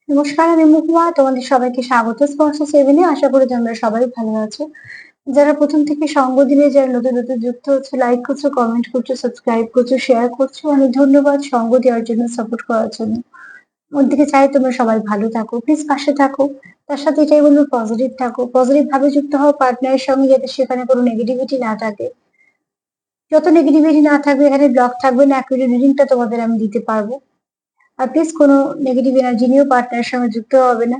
নমস্কার, আমি মহুয়া। তোমাদের সবাইকে স্বাগত স্পর্শ সেভেনে। আশা করি তোমরা সবাই ভালো আছো। যারা প্রথম থেকে সঙ্গ দিলে, যারা নতুন নতুন যুক্ত হচ্ছে, লাইক করছো, কমেন্ট করছো, সাবস্ক্রাইব করছো, শেয়ার করছো, অনেক ধন্যবাদ সঙ্গ দেওয়ার জন্য, সাপোর্ট করার জন্য। মন থেকে চাই তোমরা সবাই ভালো থাকো, প্লিজ পাশে থাকো। তার সাথে এটাই বলবো, পজিটিভ থাকো, পজিটিভ ভাবে যুক্ত হও পার্টনারের সঙ্গে, যাতে সেখানে কোনো নেগেটিভিটি না থাকে। যত নেগেটিভিটি না থাকবে, এখানে ব্লক থাকবে না, অ্যাকুরেট রিডিংটা তোমাদের আমি দিতে পারবো। আর প্লিজ কোনো নেগেটিভ এনার্জি নিয়েও পার্টনারের সঙ্গে যুক্ত হবে না।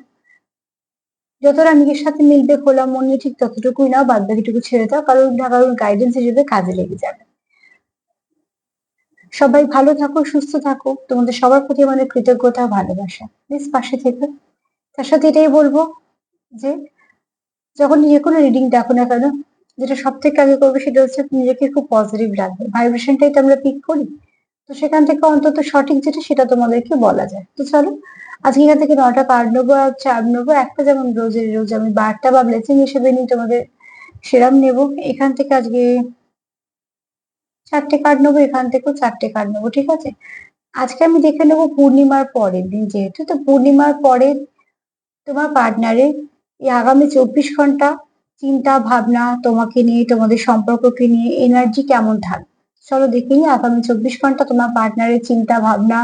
যতটা নিজের সাথে মিলবে খোলা মন নিয়ে, ঠিক ততটুকুই নাও, বাদ বাকিটুকু ছেড়ে দাও, কারোর না কারোর গাইডেন্স হিসেবে কাজে লেগে যাবে। সবাই ভালো থাকো, সুস্থ থাকো, তোমাদের সবার প্রতি আমাদের কৃতজ্ঞতা, ভালোবাসা। প্লিজ পাশে থেকো। তার সাথে এটাই বলবো যে যখন যে কোনো রিডিং দেখো না কেন, যেটা সব থেকে আগে করবে সেটা হচ্ছে নিজেকে খুব পজিটিভ রাখবে। ভাইব্রেশনটাই তো আমরা পিক করি, তো সেখান থেকে অন্তত সঠিক যেটা সেটা তোমাদেরকে বলা যায়। তো চলো, আজকে এখান থেকে 9টা কার্ড নেবো আর চার নেবো। একটা যেমন রোজের রোজ আমি বার্তা বা ব্লেসিং হিসেবে নিই, তোমাদের সেরাম নেবো। এখান থেকে আজকে 4টে কার্ড নেবো, এখান থেকেও 4টে কার্ড নেবো, ঠিক আছে? আজকে আমি দেখে নেবো পূর্ণিমার পরের দিন, যেহেতু তো পূর্ণিমার পরে তোমার পার্টনারের এই আগামী 24 ঘন্টা চিন্তা ভাবনা তোমাকে নিয়ে, তোমাদের সম্পর্ককে নিয়ে এনার্জি কেমন থাকবে। চলো দেখে নিই আগামী 24 ঘন্টা তোমার পার্টনারের চিন্তা ভাবনা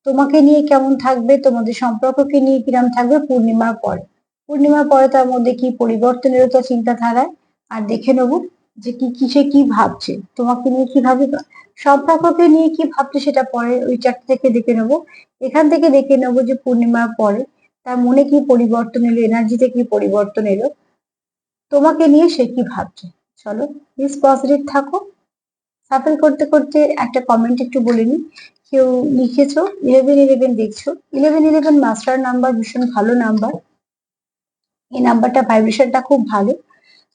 তোমাকে নিয়ে কেমন থাকবে, তোমাদের সম্পর্ককে নিয়ে কিরম থাকবে পূর্ণিমার পরে। পূর্ণিমার পরে তার মধ্যে কি পরিবর্তন এলো তার চিন্তাধারায়, আর দেখে নেবো যে কি কিসে কি ভাবছে, তোমাকে নিয়ে কি ভাবছে, সম্পর্ককে নিয়ে কি ভাবছে, সেটা পরে ওই 4টে থেকে দেখে নেবো। এখান থেকে দেখে নেবো যে পূর্ণিমার পরে তার মনে কি পরিবর্তন এলো, এনার্জিতে কি পরিবর্তন এলো, তোমাকে নিয়ে সে কি ভাবছে। চলো, প্লিজ পজিটিভ থাকো। সাফল করতে করতে একটা কমেন্ট একটু বলে নি। কেউ লিখেছো 1111 দেখছো। 1111 মাস্টার নাম্বার, ভীষণ ভালো নাম্বার। এই নাম্বারটা ভাইব্রেশনটা খুব ভালো,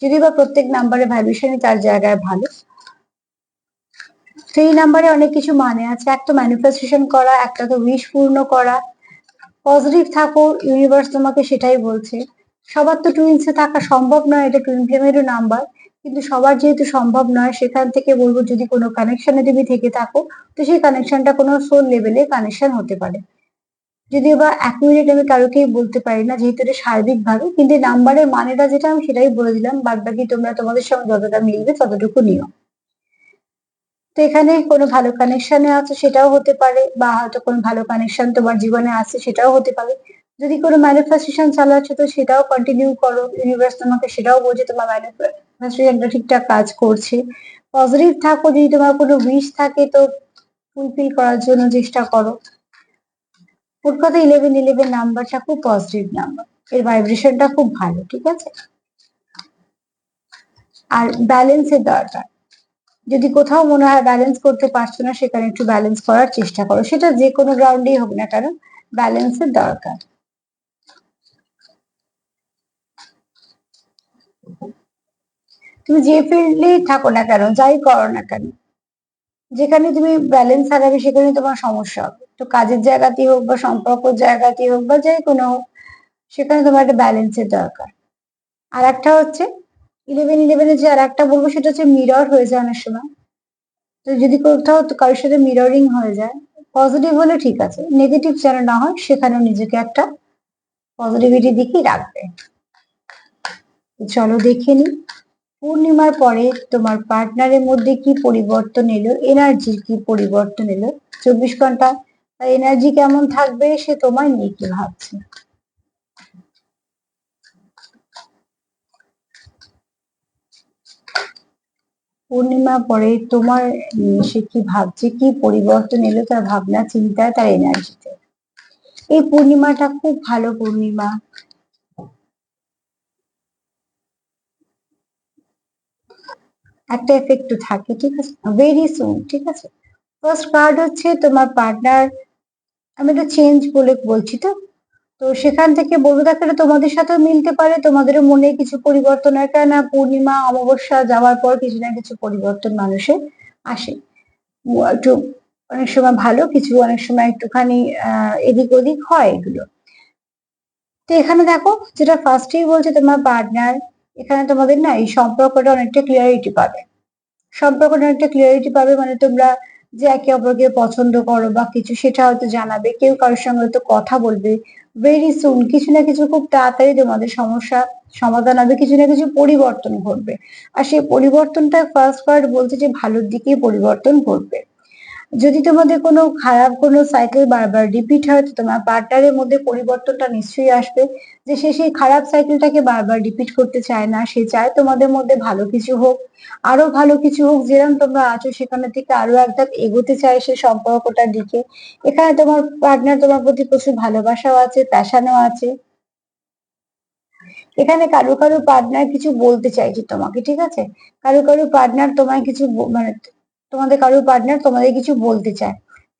যদি বা প্রত্যেক নাম্বারে ভাইব্রেশনই তার জায়গায় ভালো। তো এই নাম্বারে অনেক কিছু মানে আছে, একটা ম্যানিফেস্টেশন করা, একটা তো উইশ পূর্ণ করা। পজিটিভ থাকো, ইউনিভার্স তোমাকে সেটাই বলছে। সবার তো টুইন্সে থাকা সম্ভব নয়, এটা টুইন ফ্লেমেরও নাম্বার, কিন্তু সবার যেহেতু সম্ভব নয়, সেখান থেকে বলবো যদি কোনো কানেকশনে তুমি থেকে থাকো, তো সেই কানেকশনটা কোনো সোল লেভেলে কানেকশন হতে পারে। যদিও বা অ্যাকুরেট আমি কারোকেই বলতে পারি না, যেহেতু এটা সার্বিক ভাবে, কিন্তু নাম্বারের মানেটা যেটা আমি সেটাই বলে দিলাম, বাদ বাকি তোমরা তোমাদের সঙ্গে যতটা মিলবে ততটুকু নিও। তো এখানে কোনো ভালো কানেকশনে আছে সেটাও হতে পারে, বা হয়তো কোনো ভালো কানেকশন তোমার জীবনে আছে সেটাও হতে পারে। যদি কোনো ম্যানিফেস্টেশন চালাচ্ছ তো সেটাও কন্টিনিউ করো, ইউনিভার্স তোমাকে সেটাও বলছে তোমার ম্যানিফেস্টেশনটা ঠিকঠাক কাজ করছে। পজিটিভ থাকো, যদি তোমার কোনো উইশ থাকে তো ফুলফিল করার জন্য চেষ্টা করো। মোট কথা 1111 নাম্বারটা খুব পজিটিভ নাম্বার, এর ভাইব্রেশনটা খুব ভালো, ঠিক আছে? আর ব্যালেন্সের দরকার, যদি কোথাও মনে হয় ব্যালেন্স করতে পারছো না, সেখানে একটু ব্যালেন্স করার চেষ্টা করো, সেটা যে কোনো গ্রাউন্ডেই হোক না কেন, ব্যালেন্সের দরকার। তুমি যে ফিল্ডেই থাকো না কেন, যাই করো না কেন, যেখানে তুমি ব্যালেন্স হারাবে সেখানে তোমার সমস্যা হবে। তো কাজের জায়গাতেই হোক বা সম্পর্কের জায়গাতেই হোক বা যে কোনো হোক, সেখানে তোমার একটা ব্যালেন্সের দরকার। আর একটা হচ্ছে 1111 যে আর একটা বলবো সেটা হচ্ছে মিরর হয়ে যায় অনেক সময়। তো যদি কোথাও কারোর সাথে মিররিং হয়ে যায়, পজিটিভ হলে ঠিক আছে, নেগেটিভ যেন না হয়, সেখানেও নিজেকে একটা পজিটিভিটি দিকেই রাখবে। চলো দেখে নি পূর্ণিমার পরে তোমার পার্টনারের মধ্যে কি পরিবর্তন এলো, এনার্জির কি পরিবর্তন এলো 24 ঘন্টা, তার এনার্জি কেমন থাকবে, সে তোমায় নিয়ে কি ভাবছে। পূর্ণিমা পরে তোমার সে কি ভাবছে, কি পরিবর্তন এলো তার ভাবনা চিন্তায়, তার এনার্জিতে। এই পূর্ণিমাটা খুব ভালো পূর্ণিমা। একটা এফেক্ট থাকে, ঠিক আছে, ভেরি সুন, ঠিক আছে। ফার্স্ট কার্ড হচ্ছে তোমার পার্টনার, আমি এটা চেঞ্জ বলে বলছি। তো তো সেখান থেকে বলবো, দেখো এটা তোমাদের সাথেও মিলতে পারে, তোমাদেরও মনে কিছু পরিবর্তন হয়, কেননা পূর্ণিমা অমাবস্যা যাওয়ার পর কিছু না কিছু পরিবর্তন মানুষের আসে। একটু অনেক সময় ভালো, কিছু অনেক সময় একটুখানি এদিক ওদিক হয় এগুলো। তো এখানে দেখো যেটা ফার্স্টেই বলছে তোমার পার্টনার, এখানে তোমাদের না এই সম্পর্কটা অনেকটা ক্লিয়ারিটি পাবে। সম্পর্কটা অনেকটা ক্লিয়ারিটি পাবে, মানে তোমরা যে একে অপরকে পছন্দ করো বা কিছু, সেটা হয়তো জানাবে। কেউ কারোর সঙ্গে হয়তো কথা বলবে ভেরি সুন, কিছু না কিছু খুব তাড়াতাড়ি তোমাদের সমস্যা সমাধান হবে, কিছু না কিছু পরিবর্তন ঘটবে। আর সেই পরিবর্তনটা ফার্স্ট কার্ড বলছে যে ভালোর দিকেই পরিবর্তন ঘটবে। যদি তোমাদের কোনো খারাপ কোনো সাইকেল বারবার রিপিট হয়, তো তোমার পার্টনারের মধ্যে পরিবর্তনটা নিশ্চয়ই আসবে। যে সে সেই খারাপ সাইকেলটাকে বারবার রিপিট করতে চায় না, সে চায় তোমাদের মধ্যে ভালো কিছু হোক, আরো ভালো কিছু হোক, যেরকম তোমরা আছো সেখানে থেকে আরো এক ধাপ এগোতে চায় সে সম্পর্কটার দিকে। এখানে তোমার পার্টনার তোমার প্রতি প্রচুর ভালোবাসাও আছে, প্যাশনও আছে। এখানে কারো কারো পার্টনার কিছু বলতে চাইছে তোমাকে, ঠিক আছে? কারো কারো পার্টনার তোমায় কিছু মানে তোমাদের কারো পার্টনার তোমাদের কিছু বলতে চায়,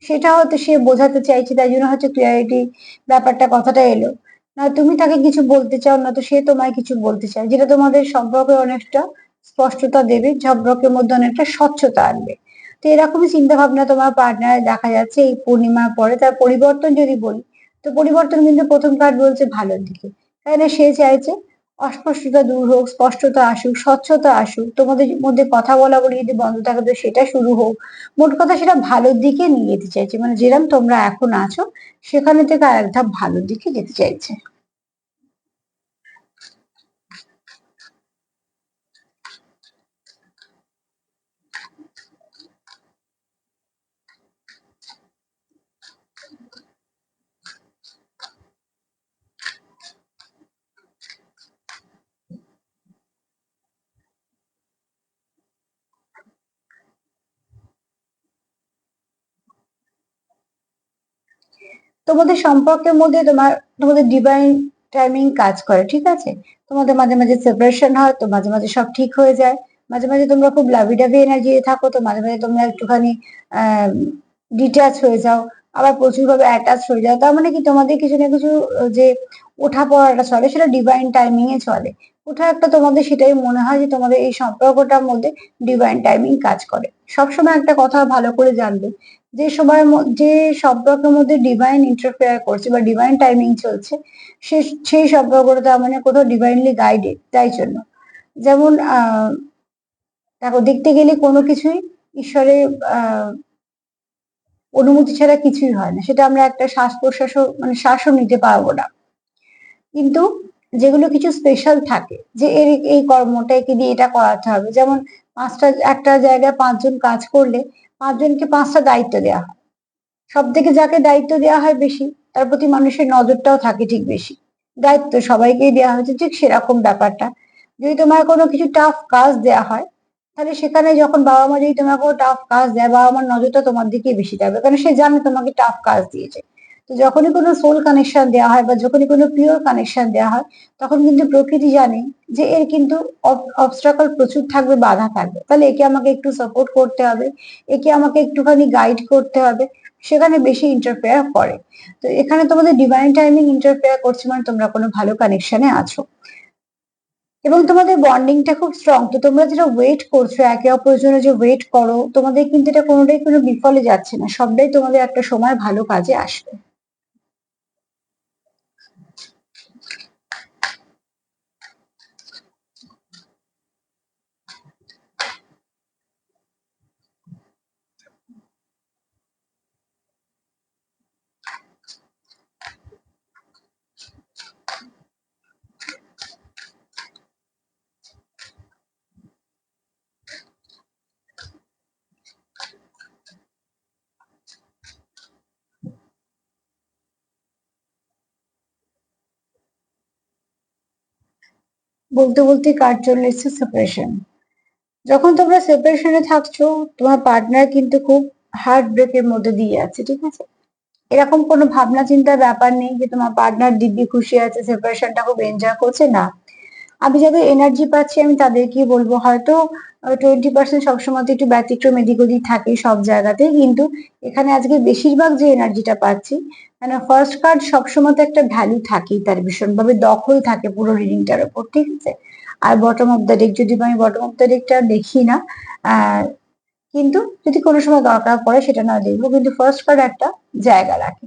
সেটা হয়তো সে বোঝাতে চাইছে, তাই জন্য হয়তো ক্লিয়ারিটি ব্যাপারটা কথাটা এলো। না তুমি তাকে কিছু বলতে চাও, না তো সে তোমায় কিছু বলতে চায়, যেটা তোমাদের সম্পর্কে অনেকটা স্পষ্টতা দেবে, সম্পর্কের মধ্যে অনেকটা স্বচ্ছতা আনবে। তো এরকমই চিন্তা ভাবনা তোমার পার্টনার দেখা যাচ্ছে এই পূর্ণিমার পরে। তার পরিবর্তন যদি বলি, তো পরিবর্তন কিন্তু প্রথম কার্ড বলছে ভালোর দিকে। তাই না, সে চাইছে অস্পষ্টতা দূর হোক, স্পষ্টতা আসুক, স্বচ্ছতা আসুক, তোমাদের মধ্যে কথা বলা বলি যদি বন্ধ থাকে তো সেটা শুরু হোক। মোট কথা সেটা ভালোর দিকে নিয়ে যেতে চাইছে, মানে যেরকম তোমরা এখন আছো সেখানে থেকে আর এক ধাপ ভালোর দিকে যেতে চাইছে। তোমাদের সম্পর্কের মধ্যে তোমাদের ডিভাইন টাইমিং কাজ করে, ঠিক আছে? তোমাদের মাঝে মাঝে সেপারেশন হয়, তো মাঝে মাঝে সব ঠিক হয়ে যায়। মাঝে মাঝে তোমরা খুব লাভি ডাভি এনার্জি থাকো, তো মাঝে মাঝে তোমরা একটুখানি ডিট্যাচ হয়ে যাও, আবার প্রচুর ভাবে অ্যাটাচ হয়ে যাও। তার মানে কি তোমাদের কিছু না কিছু যে ওঠা পড়াটা চলে সেটা ডিভাইন টাইমিং এ চলে। কোথাও একটা তোমাদের সেটাই মনে হয় যে তোমাদের এই সম্পর্কটার মধ্যে ডিভাইন টাইমিং কাজ করে। সবসময় একটা কথা ভালো করে জানবে, যে সময়ের যে সম্পর্কের মধ্যে ডিভাইন ইন্টারফেয়ার করছে বা ডিভাইন টাইমিং চলছে, সেই সম্পর্কটা তার মানে কোথাও ডিভাইনলি গাইডেড। তাই জন্য যেমন দেখো, দেখতে গেলে কোনো কিছুই ঈশ্বরের আহ অনুমতি ছাড়া কিছুই হয় না, সেটা আমরা একটা শ্বাস প্রশ্বাসও মানে শ্বাসও নিতে পারবো না। কিন্তু যেগুলো কিছু স্পেশাল থাকে, যে এর এই কর্মটা একে দিয়ে এটা করাতে হবে, যেমন একটা জায়গায় 5 জন কাজ করলে 5 জনকে 5টা দায়িত্ব দেওয়া হয়। সব থেকে যাকে দায়িত্ব দেওয়া হয় বেশি, তার প্রতি মানুষের নজরটাও থাকে ঠিক বেশি। দায়িত্ব সবাইকেই দেওয়া হয়েছে, ঠিক সেরকম ব্যাপারটা। যদি তোমার কোনো কিছু টাফ কাজ দেওয়া হয়, তাহলে সেখানে যখন বাবা মা যদি তোমাকে কোনো টাফ কাজ দেয়, বাবা মার নজরটা তোমার দিকেই বেশি যাবে, কারণ সে জানে তোমাকে টাফ কাজ দিয়েছে। তো যখনই কোনো সোল কানেকশন দেওয়া হয় বা যখনই কোনো পিওর কানেকশন দেওয়া হয়, তখন কিন্তু প্রকৃতি জানে যে এর কিন্তু অবস্ট্রাকল প্রচুর থাকবে, বাধা থাকবে, তাহলে একে আমাকে একটু সাপোর্ট করতে হবে, একে আমাকে একটুখানি গাইড করতে হবে, সেখানে বেশি ইন্টারফেয়ার করে। তো এখানে তোমাদের ডিভাইন টাইমিং ইন্টারফেয়ার করছে, মানে তোমরা কোনো ভালো কানেকশনে আছো এবং তোমাদের বন্ডিংটা খুব স্ট্রং। তো তোমরা যেটা ওয়েট করছো একে অপরের জন্য, যে ওয়েট করো, তোমাদের কিন্তু এটা কোনোটাই কোনো বিফলে যাচ্ছে না, সবটাই তোমাদের একটা সময় ভালো কাজে আসবে। বলতে বলতে কার্ড চলে এসেছে সেপারেশন। যখন তোমরা সেপারেশনে থাকছো, তোমার পার্টনার কিন্তু খুব হার্ট ব্রেকের মধ্যে দিয়ে আছে, ঠিক আছে? এরকম কোনো ভাবনা চিন্তার ব্যাপার নেই যে তোমার পার্টনার দিব্যি খুশি আছে, সেপারেশনটা খুব এনজয় করছে, না। আমি যাদের এনার্জি পাচ্ছি আমি তাদেরকেই বলবো, হয়তো 20% সবসময় তো একটু ব্যতিক্রম এদিক ওদিক থাকে সব জায়গাতেই, কিন্তু এখানে আজকে বেশিরভাগ যে এনার্জিটা পাচ্ছি, মানে ফার্স্ট কার্ড সবসময় তো একটা ভ্যালু থাকেই, তার ভীষণভাবে দখল থাকে পুরো রিডিংটার উপর, ঠিক আছে? আর বটম অফ দ্য ডেক, যদি আমি বটম অফ দ্য ডেকটা দেখি না, আহ কিন্তু যদি কোনো সময় দরকার পড়ে সেটা না দেখবো, কিন্তু ফার্স্ট কার্ড একটা জায়গা রাখে।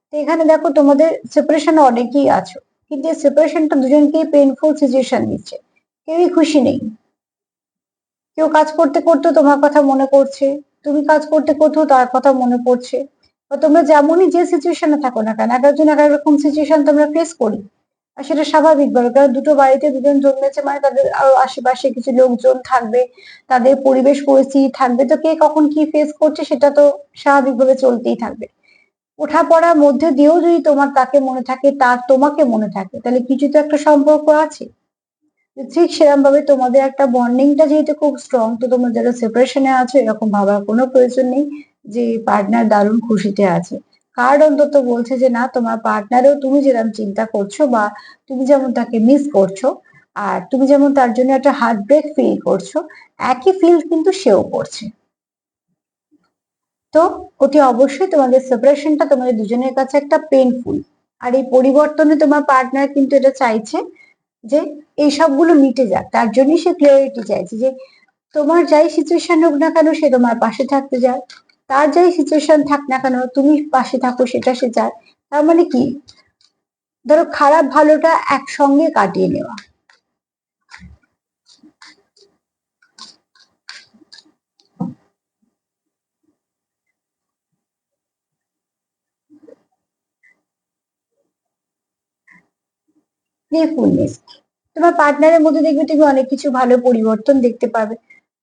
তো এখানে দেখো তোমাদের সেপারেশনে অনেকেই আছো, কিন্তু এই সেপারেশনটা দুজনকেই পেইনফুল সিচুয়েশন দিচ্ছে, কেউই খুশি নেই। কেউ কাজ করতে করতে তোমার কথা মনে করছে, তুমি কাজ করতে কোথাও তার কথা মনে পড়ছে, বা তোমরা যেমনই যে সিচুয়েশনে থাকো না কেন, এক একজন এক এক রকম সিচুয়েশন তোমরা ফেস করি। আর সেটা স্বাভাবিক ব্যাপার, কারণ দুটো বাড়িতে দুজন জন্মেছে মানে তাদের আরো আশেপাশে কিছু লোকজন থাকবে, তাদের পরিবেশ পরিস্থিতি থাকবে, তো কে কখন কি ফেস করছে সেটা তো স্বাভাবিকভাবে চলতেই থাকবে। ওঠাপড়ার মধ্যে দিয়েও যদি তোমার তাকে মনে থাকে, তার তোমাকে মনে থাকে, তাহলে কিছু তো একটা সম্পর্ক আছে। ঠিক সেরকম ভাবে তোমাদের একটা বন্ডিংটা যেহেতু খুব স্ট্রং, তো তোমরা যারা সেপারেশনে আছো এরকম ভাবার কোনো প্রয়োজন নেই যে পার্টনার দারুণ খুশিতে আছে। কার্ড অন্তত বলছে যে না, তোমার পার্টনারও তুমি যেরকম চিন্তা করছো বা তুমি যেমন তাকে মিস করছো, আর তুমি যেমন তার জন্য একটা হার্ট ব্রেক ফিল করছো, একই ফিল কিন্তু সেও করছে। তো অতি অবশ্যই তোমাদের সেপারেশনটা তোমাদের দুজনের কাছে একটা পেইনফুল, আর এই পরিবর্তনে তোমার পার্টনার কিন্তু এটা চাইছে যে এই সবগুলো মিটে যাক, তার জন্যই সে ক্লিয়ারিটি চাইছে যে তোমার যাই সিচুয়েশন হোক না কেন সে তোমার পাশে থাকতে চায়, তার যাই সিচুয়েশন থাক না কেন তুমি পাশে থাকো সেটা সে চায়। তার মানে কি, ধরো খারাপ ভালোটা একসঙ্গে কাটিয়ে নেওয়া। প্লেফুলনেস, তোমার পার্টনারের মধ্যে দেখবে তুমি অনেক কিছু ভালো পরিবর্তন দেখতে পাবে।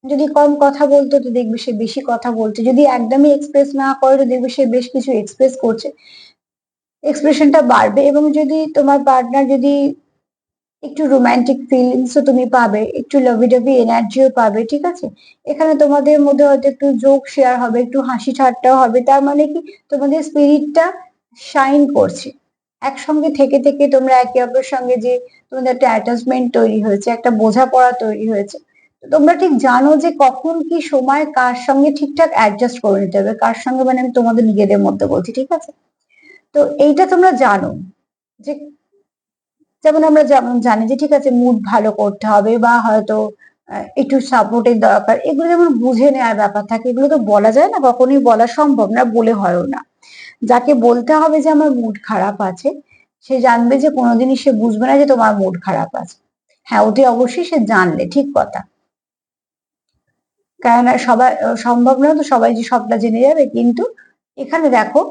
যদি কম কথা বলতো তো দেখবে সে বেশি কথা বলছে, যদি একদমই এক্সপ্রেস না করে তো দেখবে সে বেশ কিছু এক্সপ্রেস করছে, এক্সপ্রেশনটা বাড়বে। এবং যদি তোমার পার্টনার যদি একটু রোমান্টিক ফিলিংসও তুমি পাবে, একটু লাভি ডাভি এনার্জিও পাবে, ঠিক আছে। এখানে তোমাদের মধ্যে হয়তো একটু জোক শেয়ার হবে, একটু হাসি ঠাট্টাও হবে, তার মানে কি তোমাদের স্পিরিটটা শাইন করছে। একসঙ্গে থেকে থেকে তোমরা একে অপরের সঙ্গে যে তোমাদের একটা অ্যাটাচমেন্ট তৈরি হয়েছে, একটা বোঝাপড়া তৈরি হয়েছে, তো তোমরা ঠিক জানো যে কখন কি সময় কার সঙ্গে ঠিকঠাক অ্যাডজাস্ট করে নিতে হবে, কার সঙ্গে, মানে আমি তোমাদের নিজেদের মধ্যে বলছি, ঠিক আছে। তো এইটা তোমরা জানো যে, যেমন আমরা যেমন জানি যে ঠিক আছে মুড ভালো করতে হবে বা হয়তো একটু সাপোর্টের দরকার, এগুলো যেমন বুঝে নেওয়ার ব্যাপার থাকে, এগুলো তো বলা যায় না, কখনোই বলা সম্ভব না, বলে হয়ও না। যাকে বলতে হবে যে আমার মুড খারাপ আছে, সে জানবে যে কোনোদিনই সে বুঝবে না যে তোমার মুড খারাপ আছে। হ্যাঁ, অতি অবশ্যই সে জানলে ঠিক কথা, কেননা সবাই সম্ভব না তো সবাই যে সবটা জেনে যাবে, কিন্তু এখানে দেখো,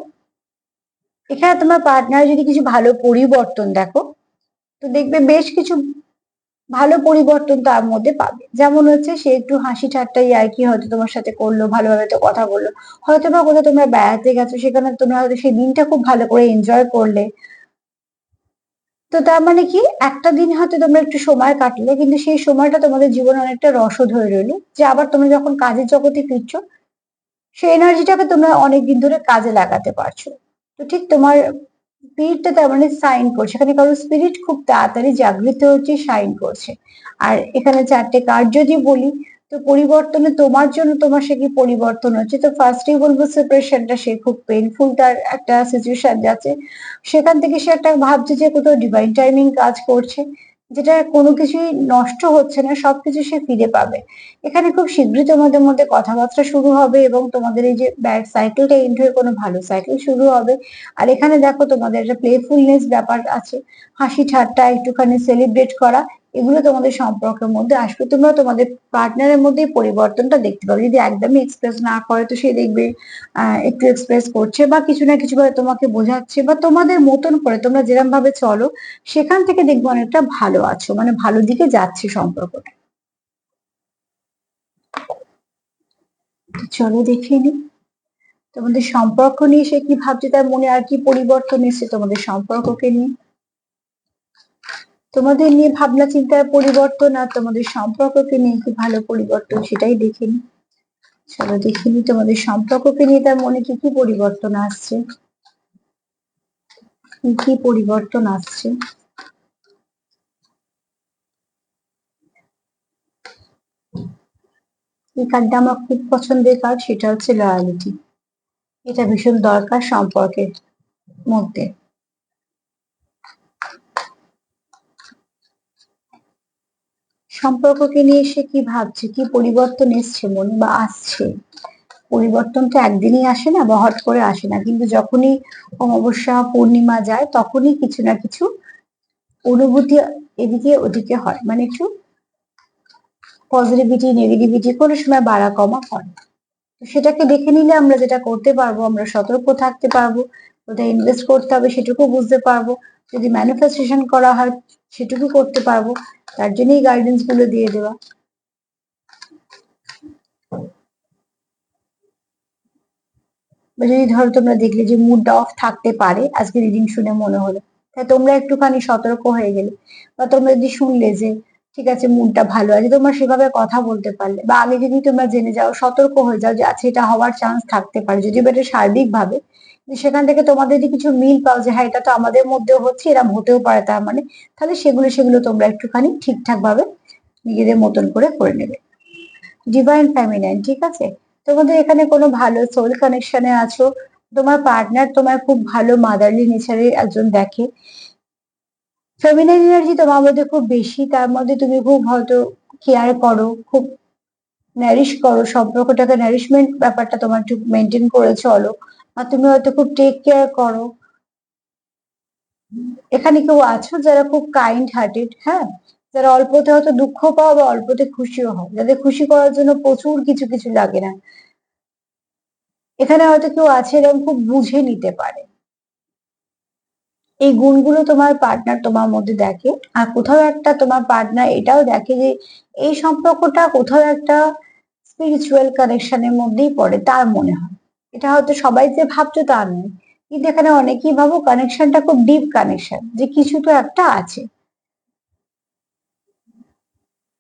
এখানে তোমার পার্টনার যদি কিছু ভালো পরিবর্তন দেখো, তো দেখবে বেশ কিছু ভালো পরিবর্তন তার মধ্যে পাবে। যেমন হচ্ছে সে একটু হাসি ঠাট্টা ইয়ার্কি হয়তো তোমার সাথে করলো, ভালোভাবে তো কথা বললো, হয়তো বা কোথাও তোমরা বেড়াতে গেছো, সেখানে তোমরা হয়তো সেই দিনটা খুব ভালো করে এনজয় করলে। তো তার মানে কি, একটা দিন হয়তো তোমরা একটু সময় কাটলে, কিন্তু সেই সময়টা তোমাদের জীবনে অনেকটা রসদ হয়ে রইলো, যে আবার তোমরা যখন কাজের জগতে ফিরছো সেই এনার্জিটাকে তোমরা অনেকদিন ধরে কাজে লাগাতে পারছো। তো ঠিক তোমার স্পিরিটটা তার মানে সাইন করছে, এখানে কারো স্পিরিট খুব তাড়াতাড়ি জাগৃত হচ্ছে, সাইন করছে। আর এখানে চারটে কার্ড যদি বলি, তো পরিবর্তনে তোমার জন্য তোমার সে কি পরিবর্তন হচ্ছে, তো ফার্স্টেই বলবো সেপারেশনটা সে খুব পেইনফুল, তার একটা সিচুয়েশন যাচ্ছে, সেখান থেকে সে একটা ভাবছে যে কোথাও ডিভাইন টাইমিং কাজ করছে, যেটা কোনো কিছুই নষ্ট হচ্ছে না, সবকিছু সে ফিরে পাবে। এখানে খুব শীঘ্রই তোমাদের মধ্যে কথাবার্তা শুরু হবে এবং তোমাদের এই যে ব্যাড সাইকেলটা এন্ড হয়ে কোনো ভালো সাইকেল শুরু হবে। আর এখানে দেখো তোমাদের একটা প্লেফুলনেস ব্যাপার আছে, হাসি ঠাট্টা, একটুখানি সেলিব্রেট করা, এগুলো তোমাদের সম্পর্কের মধ্যে আসবে। তোমরা তোমাদের পার্টনারের মধ্যে পরিবর্তনটা দেখতে পাবে। যদি একদমই এক্সপ্রেস না করে তো সে দেখবে একটু এক্সপ্রেস করছে বা কিছু না কিছু ভাবে তোমাকে বোঝাচ্ছে, বা তোমাদের মতন করে তোমরা যেরকম ভাবে চলো সেখান থেকে দেখবে অনেকটা ভালো আছো, মানে ভালো দিকে যাচ্ছে সম্পর্কটা। তো চলো দেখে নি তোমাদের সম্পর্ক নিয়ে সে কি ভাবছে, তার মনে আর কি পরিবর্তন এসেছে তোমাদের সম্পর্ককে নিয়ে, তোমাদের নিয়ে ভাবনা চিন্তার পরিবর্তন আর তোমাদের সম্পর্ককে নিয়ে কি ভালো পরিবর্তন, সেটাই দেখে নি। চলো দেখে নি তোমাদের সম্পর্ককে নিয়ে তার মনে কি কি পরিবর্তন আসছে, কি কি পরিবর্তন আসছে। এই কার্ডটা আমার খুব পছন্দের কার্ড, সেটা হচ্ছে লয়ালিটি। এটা ভীষণ দরকার সম্পর্কের মধ্যে। সম্পর্ককে নিয়ে সে কি ভাবছে, কি পরিবর্তন এসছে মনে বা আসছে। পরিবর্তন তো একদিনই আসে না বা হট করে আসে না, কিন্তু যখনই অমাবস্যা পূর্ণিমা যায় তখনই কিছু না কিছু অনুভূতি এদিকে ওদিকে হয়, মানে একটু পজিটিভিটি নেগেটিভিটি কোনো সময় বাড়া কমা হয়। তো সেটাকে দেখে নিলে আমরা যেটা করতে পারবো, আমরা সতর্ক থাকতে পারবো, কোথায় ইনভেস্ট করতে হবে সেটুকু বুঝতে পারবো, যদি ম্যানিফেস্টেশন করা হয় সেটুকু করতে পারবো। তার জন্যই গাইডেন্স গুলো দিয়ে দেওয়া। বা যদি ধরো তোমরা দেখলে যে মুডটা অফ থাকতে পারে আজকে রিডিং শুনে মনে হলো, তাই তোমরা একটুখানি সতর্ক হয়ে গেলে, বা তোমরা যদি শুনলে যে ঠিক আছে মুডটা ভালো আছে, তোমরা সেভাবে কথা বলতে পারলে, বা আগে যদি তোমরা জেনে যাও সতর্ক হয়ে যাও যে আচ্ছা এটা হওয়ার চান্স থাকতে পারে, যদি এটা সার্বিক ভাবে, সেখান থেকে তোমাদের যদি কিছু মিল পাও যে হ্যাঁ এটা তো আমাদের মধ্যেও হচ্ছে, এরকম হতেও পারে, তার মানে তাহলে সেগুলো তোমরা একটুখানি ঠিকঠাক ভাবে নিজেদের মতন করে নেবে। ডিভাইন ফেমিনাইন, ঠিক আছে? তোমাদের এখানে কোনো ভালো সোল কানেকশনে আছো, তোমার পার্টনার তোমার খুব ভালো মাদারলি নেচারের একজন দেখে, ফেমিনাইন এনার্জি তোমার মধ্যে খুব বেশি, তার মধ্যে তুমি খুব হয়তো কেয়ার করো, খুব নারিশ করো সম্পর্কটাকে, নারিশমেন্ট ব্যাপারটা তোমার একটু মেনটেন করে চলো, আর তুমি হয়তো খুব টেক কেয়ার করো। এখানে কেউ আছো যারা খুব কাইন্ড হার্টেড, হ্যাঁ, যারা অল্পতে হয়তো দুঃখ পাও বা অল্পতে খুশিও হও, যাদের খুশি করার জন্য প্রচুর কিছু কিছু লাগে না। এখানে হয়তো কেউ আছে এরকম খুব বুঝে নিতে পারে, এই গুণগুলো তোমার পার্টনার তোমার মধ্যে দেখে। আর কোথাও একটা তোমার পার্টনার এটাও দেখে যে এই সম্পর্কটা কোথাও একটা স্পিরিচুয়াল কানেকশনের মধ্যেই পড়ে, তার মনে হয়। এটা হয়তো সবাই যে ভাবছো তা নয়, কিন্তু এখানে অনেকেই ভাবো কানেকশনটা খুব ডিপ কানেকশন, যে কিছু তো একটা আছে।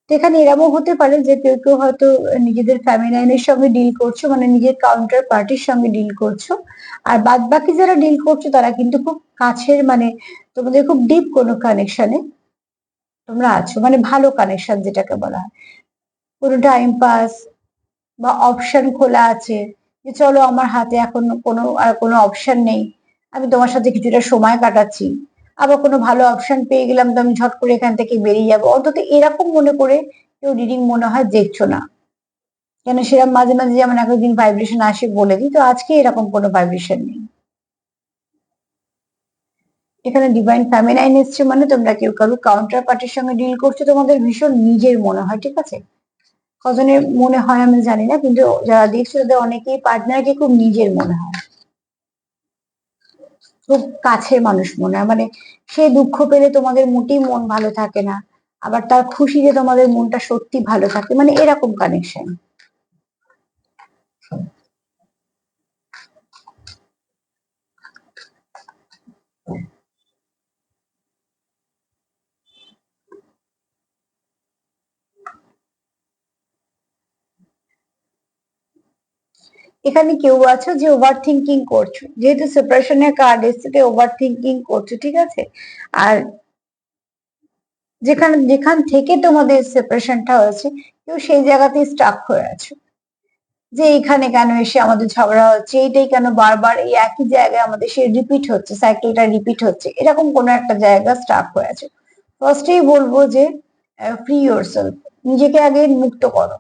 তো এখানে এরকমও হতে পারে যে কেউ কেউ হয়তো নিজেদের ফ্যামিলাইনের সঙ্গে ডিল করছো, মানে নিজের কাউন্টার পার্টির সঙ্গে ডিল করছো, আর বাদ বাকি যারা ডিল করছো তারা কিন্তু খুব কাছের, মানে তোমাদের খুব ডিপ কোনো কানেকশনে তোমরা আছো, মানে ভালো কানেকশন যেটাকে বলা হয়, কোনো টাইম পাস বা অপশন খোলা আছে, যে চলো আমার হাতে এখন কোনো অপশন নেই, আমি তোমার সাথে কিছুটা সময় কাটাচ্ছি, আবার কোনো ভালো অপশন পেয়ে গেলাম তো আমি ঝট করে এখান থেকে বেরিয়ে যাবো, অন্তত এরকম মনে করে কেউ রিডিং মনে হয় দেখছো না। কেন সেরকম মাঝে মাঝে যেমন একদিন ভাইব্রেশন আসে বলে দিই, তো আজকে এরকম কোনো ভাইব্রেশন নেই। এখানে ডিভাইন ফেমিনাইন এসছে মানে তোমরা কেউ কারো কাউন্টার পার্টির সঙ্গে ডিল করছো, তোমাদের ভীষণ নিজের মনে হয়, ঠিক আছে? কজনের মনে হয় আমি জানি না, কিন্তু যারা দেখছো তাদের অনেকেই পার্টনারকে খুব নিজের মনে হয়, খুব কাছের মানুষ মনে হয়, মানে সে দুঃখ পেলে তোমাদের মোটেই মন ভালো থাকে না, আবার তার খুশিতে তোমাদের মনটা সত্যি ভালো থাকে, মানে এরকম কানেকশন। এখানে কেউ আছো যে ওভার থিঙ্কিং করছো, যেহেতু সেপারেশনের কার্ড এসছে ওভার থিঙ্কিং করছো, ঠিক আছে? আর যেখান থেকে তোমাদের সেপারেশনটা হয়েছে, কেউ সেই জায়গাতেই স্টাক হয়ে আছে, যে এখানে কেন এসে আমাদের ঝগড়া হচ্ছে, এইটাই কেন বারবার এই একই জায়গায় আমাদের সে রিপিট হচ্ছে, সাইকেলটা রিপিট হচ্ছে, এরকম কোনো একটা জায়গা স্টাক হয়ে আছে। ফার্স্টেই বলবো যে ফ্রি ইয়োরসেলফ, নিজেকে আগে মুক্ত করো,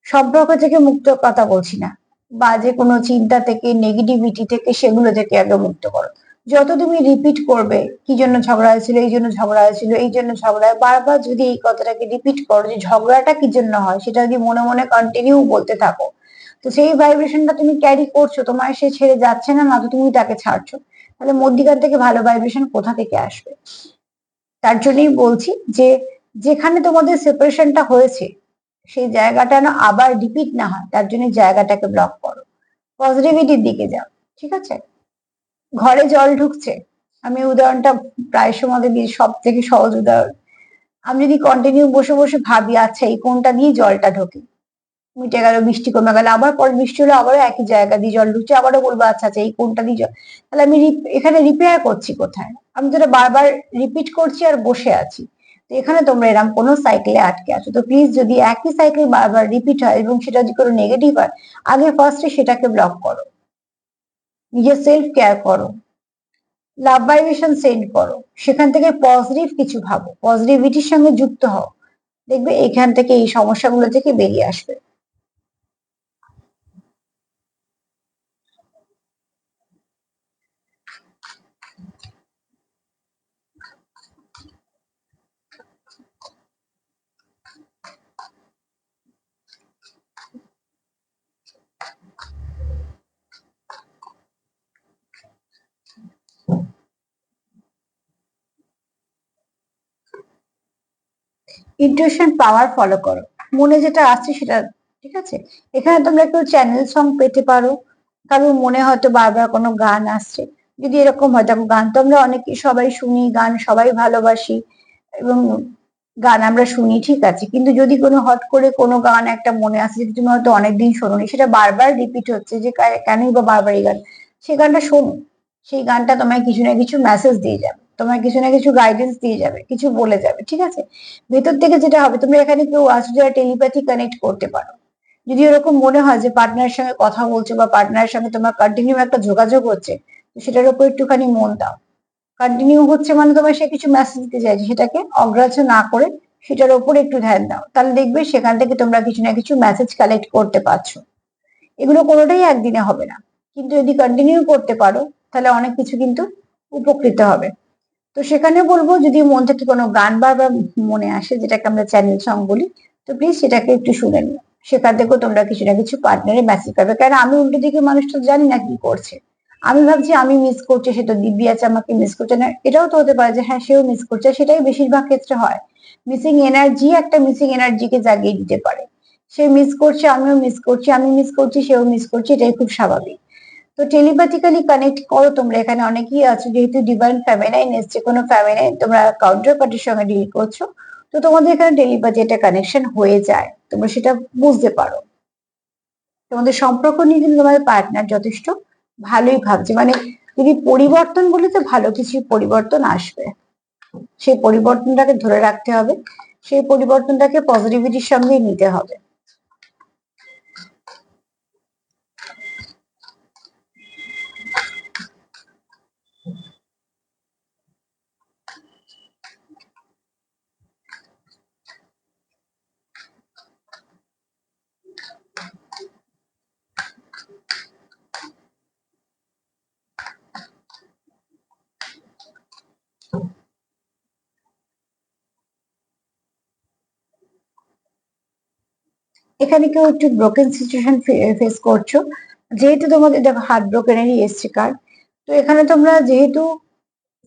সম্পর্ক থেকে মুক্ত কথা বলছি না, বাজে কোনো চিন্তা থেকে, নেগেটিভিটি থেকে, সেগুলো থেকে আগে মুক্ত করো। যত তুমি রিপিট করবে কি জন্য ঝগড়া হয়েছিল, এই জন্য ঝগড়া হয়েছিল, এই জন্য ঝগড়া হয়, বারবার যদি এই কথাটাকে রিপিট করো যে ঝগড়াটা কি জন্য হয়, সেটা যদি মনে মনে কন্টিনিউ বলতে থাকো, তো সেই ভাইব্রেশনটা তুমি ক্যারি করছো, তোমার সে ছেড়ে যাচ্ছে না, না তো তুমি তাকে ছাড়ছো, তাহলে মধ্যিখান থেকে ভালো ভাইব্রেশন কোথা থেকে আসবে? তার জন্যই বলছি যে যেখানে তোমাদের সেপারেশনটা হয়েছে সেই জায়গাটা না আবার রিপিট না হয়, তার জন্য জায়গাটাকে ব্লক করো, পজিটিভিটির দিকে যাও, ঠিক আছে? ঘরে জল ঢুকছে, আমি উদাহরণটা প্রায় সময় দিই, সব থেকে সহজ উদাহরণ, আমি যদি কন্টিনিউ বসে বসে ভাবি আচ্ছা এই কোনটা দিয়ে জলটা ঢোকে, মিটে গেল, বৃষ্টি কমে গেল, আবার পরে বৃষ্টি হলো, আবারও একই জায়গা দিয়ে জল ঢুকছে, আবারও বলবো আচ্ছা আচ্ছা এই কোনটা দিয়ে জল, তাহলে আমি এখানে রিপেয়ার করছি কোথায়? আমি যেটা বারবার রিপিট করছি আর বসে আছি। তো এখানে তোমরা এরকম কোনো সাইকেলে আটকে আছো, তো প্লিজ যদি একই সাইকেল বারবার রিপিট হয় এবং সেটা যদি কোনো নেগেটিভ হয়, আগে ফার্স্টে সেটাকে ব্লক করো, নিজের সেলফ কেয়ার করো, লাভ ভাইব্রেশন সেন্ড করো, সেখান থেকে পজিটিভ কিছু ভাবো, পজিটিভিটির সঙ্গে যুক্ত হও, দেখবে এখান থেকে এই সমস্যাগুলো থেকে বেরিয়ে আসবে। ইনটিউশন পাওয়ার ফলো করো, মনে যেটা আসছে সেটা, ঠিক আছে। এখানে তোমরা একটু চ্যানেল সং পেতে পারো, কারোর মনে হয়তো বারবার কোনো গান আসছে, যদি এরকম হয়, দেখো গান তো আমরা অনেকে সবাই শুনি, গান সবাই ভালোবাসি এবং গান আমরা শুনি, ঠিক আছে, কিন্তু যদি কোনো হট করে কোনো গান একটা মনে আসছে যেটা তুমি হয়তো অনেকদিন শোনোনি, সেটা বারবার রিপিট হচ্ছে, যে কেনই বা বারবার এই গান, সেই গানটা শোনো। সেই গানটা তোমায় কিছু না কিছু মেসেজ দিয়ে যাবে, তোমায় কিছু না কিছু গাইডেন্স দিয়ে যাবে, কিছু বলে যাবে, ঠিক আছে। ভেতর থেকে যেটা হবে, তোমরা এখানে কেউ আছো যারা টেলিপ্যাথি কানেক্ট করতে পারো, যদি এরকম মনে হয় যে পার্টনারের সঙ্গে কথা বলছো বা পার্টনারের সঙ্গে তোমার কন্টিনিউ একটা যোগাযোগ হচ্ছে, তো সেটার উপর একটুখানি মন দাও। কন্টিনিউ হচ্ছে মানে তোমার সে কিছু মেসেজ দিতে চাইছে, সেটাকে অগ্রাহ্য না করে সেটার উপর একটু ধ্যান দাও, তাহলে দেখবে সেখান থেকে তোমরা কিছু না কিছু মেসেজ কালেক্ট করতে পারছো। এগুলো কোনোটাই একদিনে হবে না, কিন্তু যদি কন্টিনিউ করতে পারো তাহলে অনেক কিছু কিন্তু উপকৃত হবে। তো সেখানে বলবো, যদি মন থেকে কোনো গান বারবার মনে আসে, যেটাকে আমরা চ্যানেল সং বলি, তো প্লিজ সেটাকে একটু শুনে নিও, সেখান থেকেও তোমরা কিছু না কিছু পার্টনারের মেসেজ পাবে। কারণ আমি উল্টো দিকে মানুষটা জানি না কি করছে, আমি ভাবছি আমি মিস করছি, সে তো দিব্যি আছে আমাকে মিস করছে না, এটাও তো হতে পারে যে হ্যাঁ সেও মিস করছে, সেটাই বেশিরভাগ ক্ষেত্রে হয়। মিসিং এনার্জি একটা মিসিং এনার্জিকে জাগিয়ে দিতে পারে, সে মিস করছে, আমিও মিস করছি, আমি মিস করছি, সেও মিস করছে, এটাই খুব স্বাভাবিক। তো টেলিপ্যাথিক্যালি কানেক্ট করো তোমরা, এখানে অনেকেই আছো, যেহেতু ডিভাইন ফ্যামিনাইন এসছে, কোনো ফ্যামিনাইন তোমরা কাউন্টার পার্টির সঙ্গে ডিল করছো, তো তোমাদের এখানে টেলিপ্যাথি একটা কানেকশন হয়ে যায়, তোমরা সেটা বুঝতে পারো। তোমাদের সম্পর্ক নিয়ে কিন্তু তোমাদের পার্টনার যথেষ্ট ভালোই ভাবছে, মানে যদি পরিবর্তন বলি তো ভালো কিছু পরিবর্তন আসবে, সেই পরিবর্তনটাকে ধরে রাখতে হবে, সেই পরিবর্তনটাকে পজিটিভিটির সঙ্গে নিতে হবে। এখানে কেউ একটু ব্রোকেন সিচুয়েশন ফেস করছো, যেহেতু তোমাদের দেখো হার্ট ব্রোকেনেরই এসছে কার্ড, তো এখানে তোমরা যেহেতু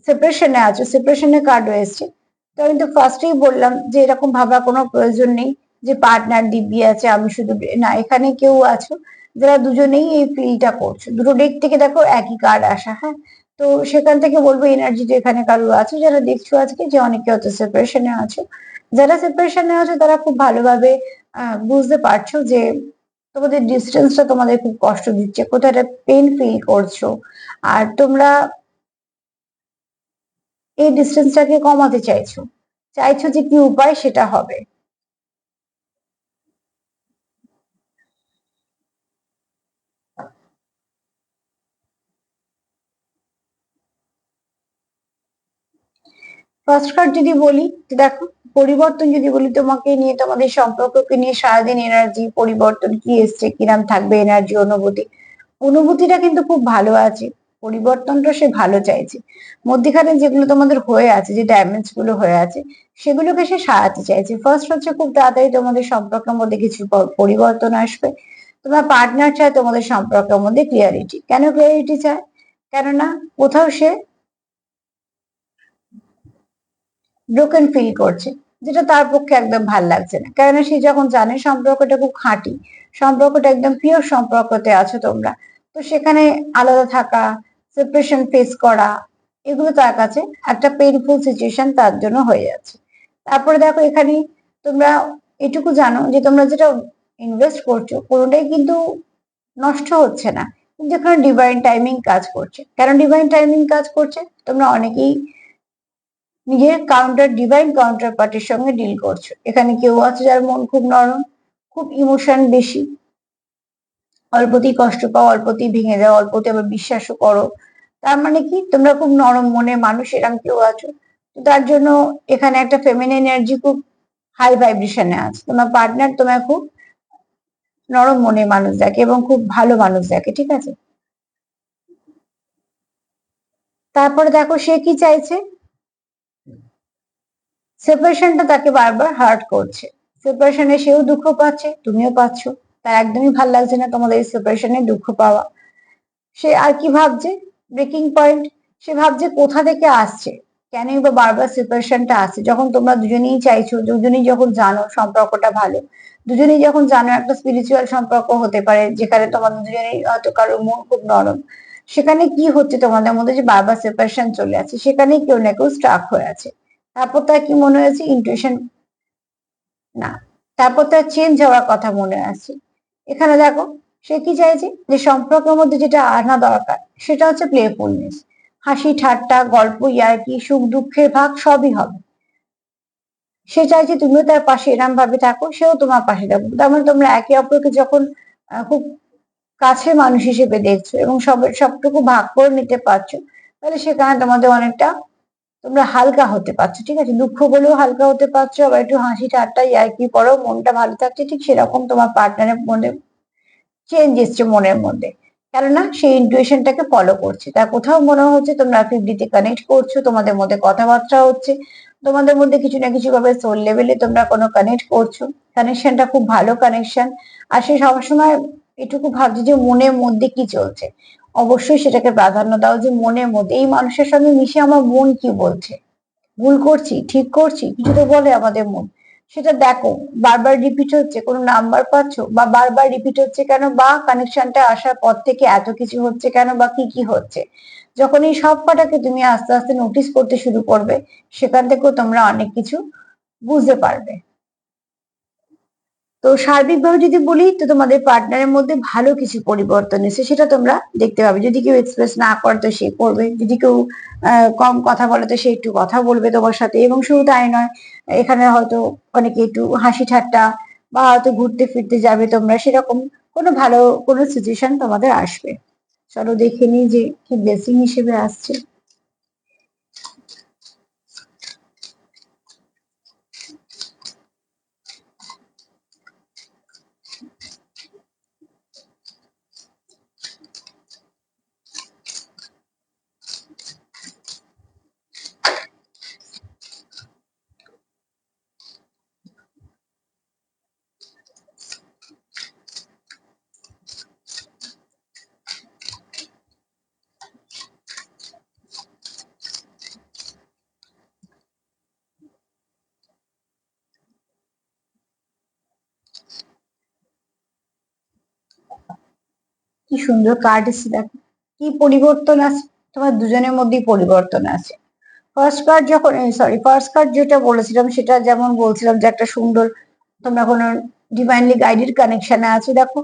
সেপারেশনে আছো, সেপারেশনের কার্ড এসছে, তো আমি তো ফার্স্টেই বললাম যে এরকম ভাবার কোনো প্রয়োজন নেই যে পার্টনার দিব্যি আছে আমি শুধু, না, এখানে কেউ আছো যারা দুজনেই এই ফিলটা করছো, দুটো দিক থেকে দেখো একই কার্ড আসা, হ্যাঁ। তো সেখান থেকে বলবো এনার্জিটা এখানে কারো আছে, যারা দেখছো আজকে যে অনেকে হয়তো সেপারেশনে আছো, যারা সেপারেশনে আছো তারা খুব ভালোভাবে বুঝতে পারছো যে তোমাদের ডিস্টেন্সটা তোমাদের খুব কষ্ট দিচ্ছে, কোথাও একটা পেন ফিল করছো, আর তোমরা এই ডিস্টেন্সটাকে কমাতে চাইছো, চাইছো যে কি উপায় সেটা হবে। ফার্স্ট কার্ড যদি বলি, তো দেখো পরিবর্তন যদি বলি, তোমাকে নিয়ে তোমাদের সম্পর্ককে নিয়ে সারাদিন এনার্জি পরিবর্তন কি এসছে, কিরাম থাকবে এনার্জি, অনুভূতি, অনুভূতিটা কিন্তু খুব ভালো আছে, পরিবর্তনটা সে ভালো চাইছে, মধ্যখানে যেগুলো তোমাদের হয়ে আছে, যে ড্যামেজ গুলো হয়ে আছে, সেগুলোকে সে সারাতে চাইছে। ফার্স্ট হচ্ছে খুব তাড়াতাড়ি তোমাদের সম্পর্কের মধ্যে কিছু পরিবর্তন আসবে, তোমার পার্টনার চায় তোমাদের সম্পর্কের মধ্যে ক্লিয়ারিটি। কেন ক্লিয়ারিটি চায়? কেননা কোথাও সে ব্রোকেন ফিল করছে, যেটা তার পক্ষে একদম ভাল লাগছে না, কেননা সে যখন জানে সম্পর্কটা খুব খাঁটি, সম্পর্কটা একদম পিওর সম্পর্কতে আছো তোমরা, তো সেখানে আলাদা থাকা, সেপারেশন ফেস করা, এগুলো তার কাছে একটা পেইনফুল সিচুয়েশন তার জন্য হয়ে যাচ্ছে। তারপরে দেখো এখানে তোমরা এটুকু জানো যে তোমরা যেটা ইনভেস্ট করছো কোনোটাই কিন্তু নষ্ট হচ্ছে না, কিন্তু এখানে ডিভাইন টাইমিং কাজ করছে। কেন ডিভাইন টাইমিং কাজ করছে? তোমরা অনেকেই নিজের কাউন্টার ডিভাইন কাউন্টার পার্টির সঙ্গে ডিল করছো, এখানে কেউ আছে যার মন খুব নরম, খুব ইমোশন বেশি, অল্পতেই কষ্ট পাও, অল্পতেই ভেঙে যাও, অল্পতে আবার বিশ্বাসও করো, তার মানে কি তোমরা খুব নরম মনে মানুষ, এরকম কেউ আছো। তো তার জন্য এখানে একটা ফেমিনিন এনার্জি খুব হাই ভাইব্রেশনে আছে, তোমার পার্টনার তোমায় খুব নরম মনে মানুষ দেখে এবং খুব ভালো মানুষ দেখে, ঠিক আছে। তারপরে দেখো সে কি চাইছে, সেপারেশনটা তাকে বারবার হার্ট করছে, সেপারেশনে সেও দুঃখ পাচ্ছে, তুমিও পাচ্ছ, তার একদমই ভাল লাগছে না তোমাদের এই সেপারেশনে দুঃখ পাওয়া। সে আর কি ভাবছে, ব্রেকিং পয়েন্ট, সে ভাবছে কোথা থেকে আসছে, কেনই বা বারবার সেপারেশনটা আসছে? যখন তোমরা দুজনেই চাইছো, দুজনেই যখন জানো সম্পর্কটা ভালো, দুজনেই যখন জানো একটা স্পিরিচুয়াল সম্পর্ক হতে পারে যেখানে তোমাদের দুজনেই হয়তো কারোর মন খুব নরম, সেখানে কি হচ্ছে তোমাদের মধ্যে যে বারবার সেপারেশন চলে আসছে? সেখানেই কেউ না কেউ স্ট্রাক হয়ে আছে। তারপর তার কি মনে হয়েছে? ইন্টুইশন না, তারপর তার চেঞ্জ হওয়ার কথা মনে আছে। এখানে দেখো সে কি চাইছে, যে সম্পর্কের মধ্যে যেটা আনা দরকার সেটা হচ্ছে প্লেফুলনেস, হাসি ঠাট্টা, গল্প, ইয়ার্কি, সুখ দুঃখের ভাগ সবই হবে। সে চাইছে তুমিও তার পাশে এরম ভাবে থাকো, সেও তোমার পাশে থাকো। তার মানে তোমরা একে অপরকে যখন খুব কাছের মানুষ হিসেবে দেখছো এবং সবটুকু ভাগ করে নিতে পারছো, তাহলে সেখানে তোমাদের অনেকটা তোমরা হালকা হতে পারছো। ঠিক আছে, দুঃখ বলেও হালকা হতে পারছো, আবার একটু হাসি ঠাট্টা ইয়ার্কি করো, মনটা ভালো থাকছে। ঠিক সেরকম তোমার পার্টনারের মধ্যে চেঞ্জ এসছে মনের মধ্যে, কেননা সেই ইন্টুইশনটাকে ফলো করছে। তার কোথাও মনে হচ্ছে তোমরা 50-তে কানেক্ট করছো, তোমাদের মধ্যে কথাবার্তা হচ্ছে, তোমাদের মধ্যে কিছু না কিছু ভাবে সোল লেভেলে তোমরা কোনো কানেক্ট করছো। কানেকশনটা খুব ভালো কানেকশন। আর সে সবসময় এটুকু ভাবছে যে মনের মধ্যে কি চলছে। অবশ্যই সেটাকে প্রাধান্য দাও যে মনের মধ্যে এই মানুষের সঙ্গে মিশে আমার মন কি বলছে, ভুল করছি, ঠিক করছি, কিছু তো বলে আমাদের মন। সেটা দেখো বারবার রিপিট হচ্ছে, কোনো নাম্বার পাচ্ছ, বা বারবার রিপিট হচ্ছে কেন, বা কানেকশনটা আসার পর থেকে এত কিছু হচ্ছে কেন, বা কি কি হচ্ছে। যখন এই সব কটাকে তুমি আস্তে আস্তে নোটিস করতে শুরু করবে, সেখান থেকেও তোমরা অনেক কিছু বুঝতে পারবে। তো সার্বিকভাবে যদি বলি, তো তোমাদের পার্টনারের মধ্যে ভালো কিছু পরিবর্তন এসে সেটা তোমরা দেখতে পাবে। যদি কেউ এক্সপ্রেস না করে তো সে করবে, যদি কেউ কম কথা বলে তো সে একটু কথা বলবে তোমার সাথে। এবং শুধু তাই নয়, এখানে হয়তো অনেকে একটু হাসি ঠাট্টা বা হয়তো ঘুরতে ফিরতে যাবে তোমরা, সেরকম কোনো ভালো কোনো সিচুয়েশন তোমাদের আসবে। চলো দেখে নিই যে কি ব্লেসিং হিসেবে আসছে। কি সুন্দর কার্ড এসেছে দেখো, কি পরিবর্তন আছে। তোমার দুজনের মধ্যেই পরিবর্তন আছে। ফার্স্ট কার্ড যখন, সরি, ফার্স্ট কার্ড যেটা বলেছিলাম সেটা যেমন বলছিলাম যে একটা সুন্দর তোমরা কোনো ডিভাইনলি গাইডেড কানেকশনে আছো। দেখো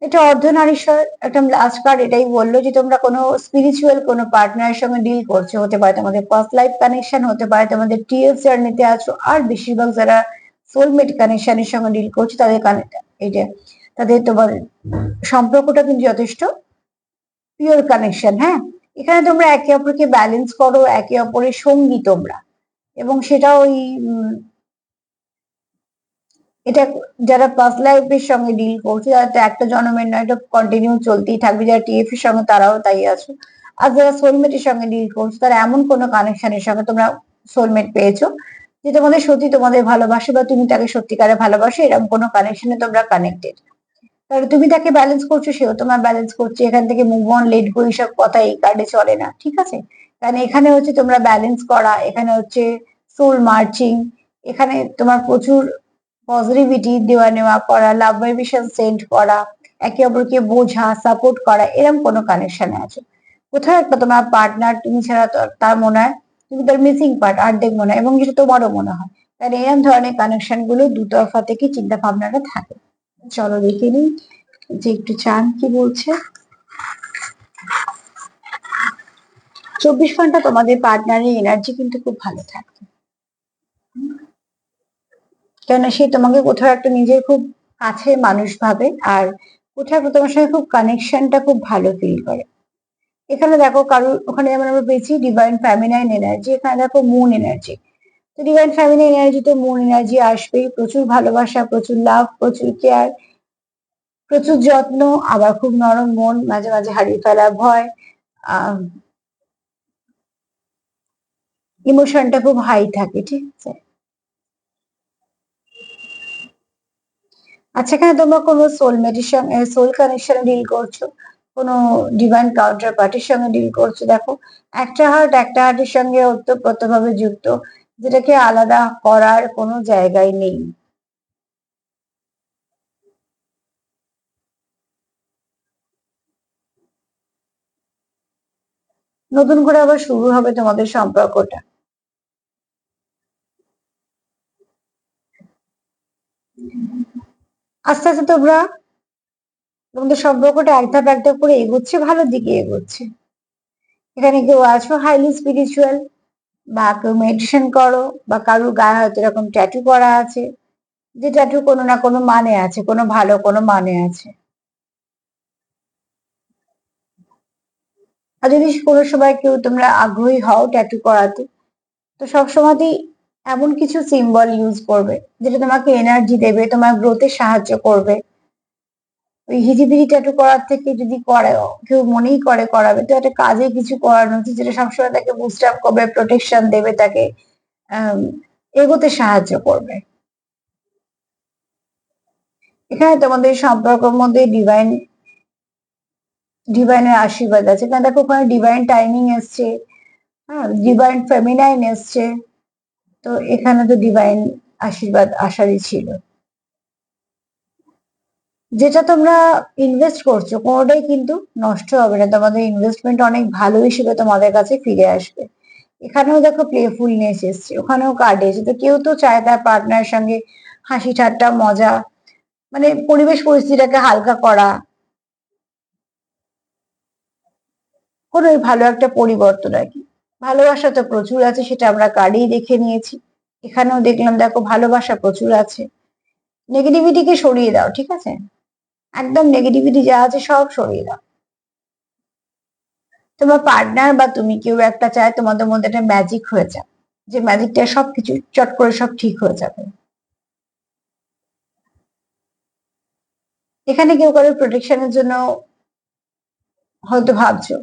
এটা অর্ধনারীশ্বর একটা লাস্ট কার্ড এটাই বললো যে তোমরা কোনো স্পিরিচুয়াল কোনো পার্টনারের সঙ্গে ডিল করছো, হতে পারে তোমাদের ফার্স্ট লাইফ কানেকশন, হতে পারে তোমাদের টিএফ জার্নিতে আছো, আর বেশিরভাগ যারা সোলমেট কানেকশনের সঙ্গে ডিল করছো তাদের এই যে তাদের তোমার সম্পর্কটা কিন্তু যথেষ্ট পিওর কানেকশন। হ্যাঁ, এখানে তোমরা একে অপরকে ব্যালেন্স করো, একে অপরের সঙ্গী তোমরা। এবং সেটা ওই এটা যারা পাস্ট লাইফের সঙ্গে ডিল করছে, যারা তো একটা জন্মের নয়, এটা কন্টিনিউ চলতেই থাকবে। যারা টিএফ এর সঙ্গে তারাও তাই আছো। আর যারা সোলমেটের সঙ্গে ডিল করছে তারা এমন কোনো কানেকশনের সঙ্গে তোমরা সোলমেট পেয়েছো যে তোমাদের সত্যি তোমাদের ভালোবাসে, বা তুমি তাকে সত্যিকারে ভালোবাসো, এরকম কোনো কানেকশনে তোমরা কানেক্টেড। তাহলে তুমি তাকে ব্যালেন্স করছো, সেও তোমার ব্যালেন্স করছে। এখান থেকে মুভ অন, লেট গো এইসব কথা এই কার্ডে চলে না। ঠিক আছে, কারণ এখানে হচ্ছে তোমরা ব্যালেন্স করা, এখানে হচ্ছে সোল মার্চিং, এখানে তোমার প্রচুর পজিটিভিটি দেওয়া নেওয়া করা, লাভ ভাইব্রেশন সেন্ড করা, একে অপরকে বোঝা, সাপোর্ট করা, এরকম কোনো কানেকশনে আছে। কোথাও একটা তোমার পার্টনার তুমি ছাড়া তার মনে হয় তুমি তার মিসিং পার্ট, অর্ধেক মনে হয়, এবং যেটা তোমারও মনে হয়। তাহলে এরকম ধরনের কানেকশন গুলো দুতরফা থেকে চিন্তা ভাবনাটা থাকে। চলো দেখে নিই যে একটু চান কি বলছে। 24 ঘন্টা তোমাদের পার্টনারের এনার্জি কিন্তু খুব ভালো থাকে, কেননা সে তোমাকে কোথাও একটা নিজের খুব কাছের মানুষ ভাবে, আর কোথাও একটা তোমার সঙ্গে খুব কানেকশনটা খুব ভালো ফিল করে। এখানে দেখো কারোর ওখানে যেমন আমরা পেয়েছি ডিভাইন ফ্যামিনাইন এনার্জি, এখানে দেখো মুন এনার্জি। তো ডিভাইন ফ্যামিনাইন এনার্জিতে মুন এনার্জি আসবেই, প্রচুর ভালোবাসা, প্রচুর লাভ, প্রচুর কেয়ার, প্রচুর যত্ন, আবার খুব নরম মন, মাঝে মাঝে হারিয়ে ফেলা ভয়, আহ ইমোশনটা খুব হাই থাকে। ঠিক আছে, আচ্ছা এখানে তোমরা কোনো সোলমেটের সঙ্গে সোল কানেকশন ডিল করছো, কোনো ডিভাইন কাউন্টার পার্টির সঙ্গে ডিল করছো। দেখো একটা হার্টের সঙ্গে ওতপ্রোতভাবে যুক্ত, যেটাকে আলাদা করার কোনো জায়গায় নেই। নতুন করে আবার শুরু হবে তোমাদের সম্পর্কটা। আস্তে আস্তে তোমরা তোমাদের সম্পর্কটা এক ধাপ করে এগোচ্ছে, ভালো দিকে এগোচ্ছে। এখানে কেউ আছো হাইলি স্পিরিচুয়াল, বা কেউ মেডিটেশন করো, বা কারোর গায়ে হয়তো এরকম ট্যাটু করা আছে, যে ট্যাটু কোনো না কোনো মানে আছে, কোনো ভালো কোনো মানে আছে। আর যদি কোনো সময় কেউ তোমরা আগ্রহী হও ট্যাটু করাতে, তো সবসময়তেই এমন কিছু সিম্বল ইউজ করবে যেটা তোমাকে এনার্জি দেবে, তোমার গ্রোথে সাহায্য করবে। ওই হিজিবিজি ট্যাটু করার থেকে যদি করে, কেউ মনেই করে করাবে, তো একটা কাজে কিছু করানো উচিত যেটা সবসময় তাকে বুস্ট আপ করবে, প্রোটেকশন দেবে, তাকে আহ এগোতে সাহায্য করবে। এখানে তোমাদের সম্পর্কের মধ্যে ডিভাইনের আশীর্বাদ আছে। কারণ দেখো ওখানে ডিভাইন টাইমিং এসছে, হ্যাঁ, ডিভাইন ফেমিনাইন এসছে, তো এখানে তো ডিভাইন আশীর্বাদ আসারই ছিল। যেটা তোমরা ইনভেস্ট করছো কোনোটাই কিন্তু নষ্ট হবে না, তোমাদের ইনভেস্টমেন্ট অনেক ভালো হিসেবে তোমাদের কাছে ফিরে আসবে। এখানেও দেখো প্লেফুলনেস এসছে, ওখানেও কার্ড এসেছে। তো কেউ তো চায় তার পার্টনারের সঙ্গে হাসি ঠাট্টা মজা, মানে পরিবেশ পরিস্থিতিটাকে হালকা করা, কোনো ভালো একটা পরিবর্তন আর কি। ভালোবাসা তো প্রচুর আছে, সেটা আমরা কার্ডেই দেখে নিয়েছি। এখানেও দেখলাম দেখো ভালোবাসা প্রচুর আছে। নেগেটিভিটিকে সরিয়ে দাও, ঠিক আছে? একদম নেগেটিভিটি যা আছে সব সরিয়ে দাও। তোমার পার্টনার বা তুমি কেউ একটা চায় তোমাদের মধ্যে একটা ম্যাজিক হয়ে যায়, যে ম্যাজিকটা সবকিছু চট করে সব ঠিক হয়ে যাবে। এখানে কেউ কারোর প্রোটেকশনের জন্য হয়তো ভাবছো,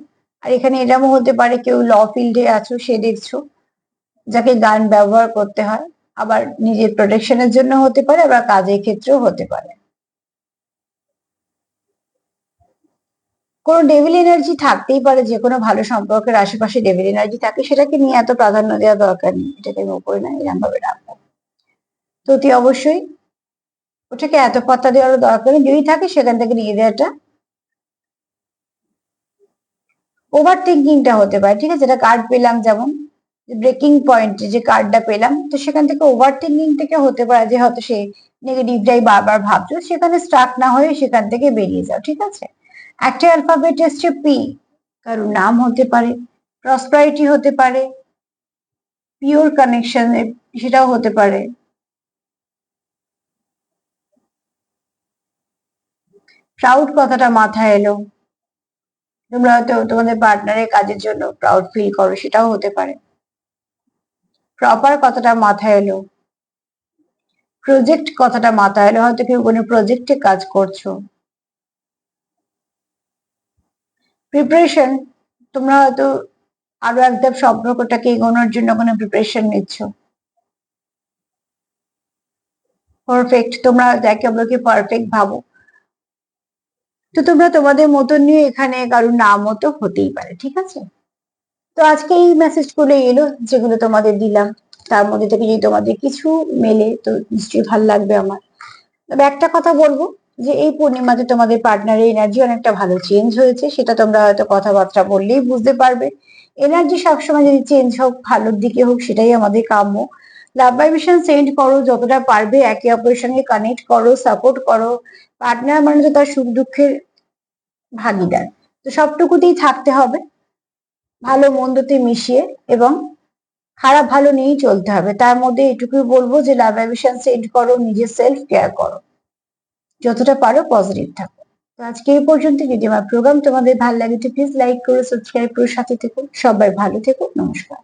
আর এখানে এরকমও হতে পারে কেউ ল ফিল্ডে আছো, সে দেখছো যাকে গান ব্যবহার করতে হয়, আবার নিজের প্রোটেকশনের জন্য হতে পারে, আবার কাজের ক্ষেত্রেও হতে পারে। কোনো ডেভিল এনার্জি থাকতেই পারে, যে কোনো ভালো সম্পর্কের আশেপাশে ডেভিল এনার্জি থাকে, সেটাকে নিয়ে এত প্রাধান্য দেওয়া দরকার নেই, এটাকে আমি উপরে না এরকম ভাবে রাখবো। তো অতি অবশ্যই ওটাকে এত পাত্তা দেওয়ার দরকার নেই, যদি থাকে সেখান থেকে নিয়ে দেওয়াটা। ওভার থিঙ্কিংটা হতে পারে, ঠিক আছে? যেটা কার্ড পেলাম, যেমন ব্রেকিং পয়েন্ট যে কার্ডটা পেলাম, তো সেখান থেকে ওভার থিঙ্কিং থেকে হতে পারে যে হয়তো সে নেগেটিভটাই বারবার ভাবছো, সেখানে স্টার্ট না হয়ে সেখান থেকে বেরিয়ে যাও, ঠিক আছে? একটা অ্যালফাবেট এসছে পি, কারোর নাম হতে পারে, প্রসপারিটি হতে পারে, পিওর কানেকশন সেটাও হতে পারে। প্রাউড কথাটা মাথায় এলো, তোমরা হয়তো তোমাদের পার্টনারের কাজের জন্য প্রাউড ফিল করো, সেটাও হতে পারে। প্রপার কথাটা মাথায় এলো, প্রজেক্ট কথাটা মাথায় এলো, হয়তো কেউ কোনো প্রজেক্টে কাজ করছো। প্রিপারেশন, তোমরা হয়তো আরো এক ধাপ সম্পর্কটাকে এগোনোর জন্য কোনো প্রিপারেশন নিচ্ছ। পারফেক্ট, তোমরা একে অপরকে পারফেক্ট ভাবো। তো তোমরা তোমাদের মতন নিয়ে এখানে কারোর নামও তো হতেই পারে, ঠিক আছে? তো আজকে এই মেসেজ গুলো এলো যেগুলো তোমাদের দিলাম, তার মধ্যে থেকে যদি তোমাদের কিছু মেলে তো নিশ্চয়ই ভালো লাগবে আমার। তবে একটা কথা বলবো, যে এই পূর্ণিমাতে তোমাদের পার্টনারের এনার্জি অনেকটা ভালো চেঞ্জ হয়েছে, সেটা তোমরা হয়তো কথাবার্তা বললেই বুঝতে পারবে। এনার্জি সবসময় যদি চেঞ্জ হোক, ভালোর দিকে হোক, সেটাই আমাদের কাম্য। লাভ ভাইব্রেশন সেন্ড করো যতটা পারবে, একে অপরের সঙ্গে কানেক্ট করো, সাপোর্ট করো। পার্টনার মানে তো তার সুখ দুঃখের ভাগিদার, তো সবটুকুতেই থাকতে হবে, ভালো মন্দতে মিশিয়ে, এবং খারাপ ভালো নিয়েই চলতে হবে। তার মধ্যে এটুকুই বলবো যে লাভ ভাইব্রেশন সেন্ড করো, নিজের সেলফ কেয়ার করো, যতটা পারো পজিটিভ থাকো। তো আজকে এই পর্যন্ত। যদি আমার প্রোগ্রাম তোমাদের ভালো লাগে তো প্লিজ লাইক করো, সাবস্ক্রাইব করো, সাথে থেকো। সবাই ভালো থেকো, নমস্কার।